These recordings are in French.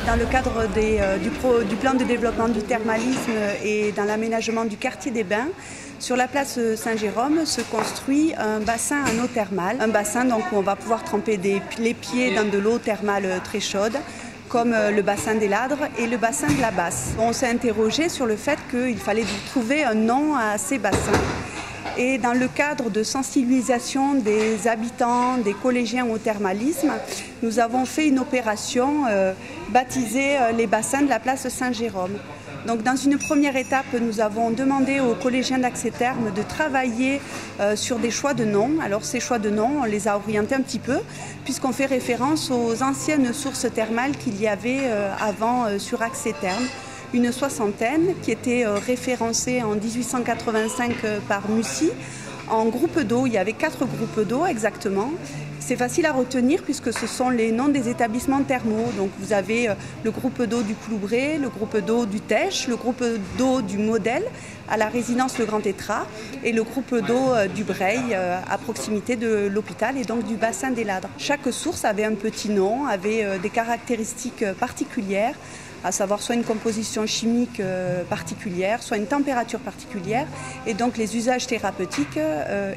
dans le cadre du plan de développement du thermalisme et dans l'aménagement du quartier des Bains, sur la place Saint-Jérôme se construit un bassin en eau thermale. Un bassin donc, où on va pouvoir tremper les pieds dans de l'eau thermale très chaude, comme le bassin des Ladres et le bassin de la Basse. On s'est interrogé sur le fait qu'il fallait trouver un nom à ces bassins. Et dans le cadre de sensibilisation des habitants, des collégiens au thermalisme, nous avons fait une opération baptisée les bassins de la place Saint-Jérôme. Donc, dans une première étape, nous avons demandé aux collégiens d'Accès-Thermes de travailler sur des choix de noms. Alors ces choix de noms, on les a orientés un petit peu, puisqu'on fait référence aux anciennes sources thermales qu'il y avait avant sur Accès-Thermes. Une soixantaine qui était référencée en 1885 par Mussy. En groupe d'eau, il y avait 4 groupes d'eau exactement. C'est facile à retenir puisque ce sont les noms des établissements thermaux. Donc vous avez le groupe d'eau du Cloubret, le groupe d'eau du Tech, le groupe d'eau du Modèle à la résidence Le Grand Étras et le groupe d'eau du Breil à proximité de l'hôpital et donc du bassin des Ladres. Chaque source avait un petit nom, avait des caractéristiques particulières, à savoir soit une composition chimique particulière, soit une température particulière. Et donc les usages thérapeutiques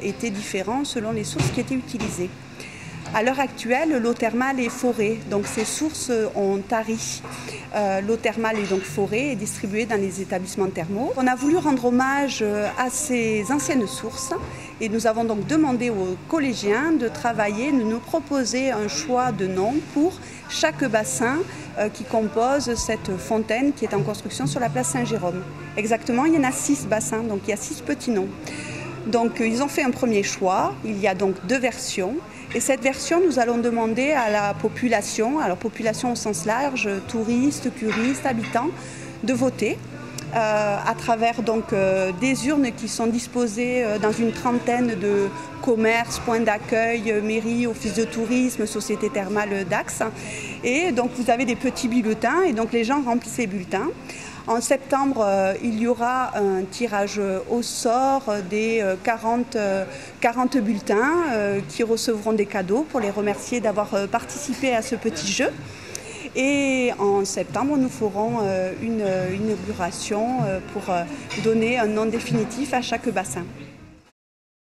étaient différents selon les sources qui étaient utilisées. À l'heure actuelle, l'eau thermale est forée, donc ces sources ont tari. L'eau thermale est donc forée et distribuée dans les établissements thermaux. On a voulu rendre hommage à ces anciennes sources et nous avons donc demandé aux collégiens de travailler, de nous proposer un choix de nom pour chaque bassin qui compose cette fontaine qui est en construction sur la place Saint-Jérôme. Exactement, il y en a 6 bassins, donc il y a 6 petits noms. Donc ils ont fait un premier choix, il y a donc 2 versions. Et cette version, nous allons demander à la population, alors population au sens large, touristes, curistes, habitants, de voter à travers donc des urnes qui sont disposées dans une trentaine de commerces, points d'accueil, mairies, offices de tourisme, sociétés thermales d'Axe. Et donc vous avez des petits bulletins et donc les gens remplissent ces bulletins. En septembre, il y aura un tirage au sort des 40 bulletins qui recevront des cadeaux pour les remercier d'avoir participé à ce petit jeu. Et en septembre, nous ferons une inauguration pour donner un nom définitif à chaque bassin.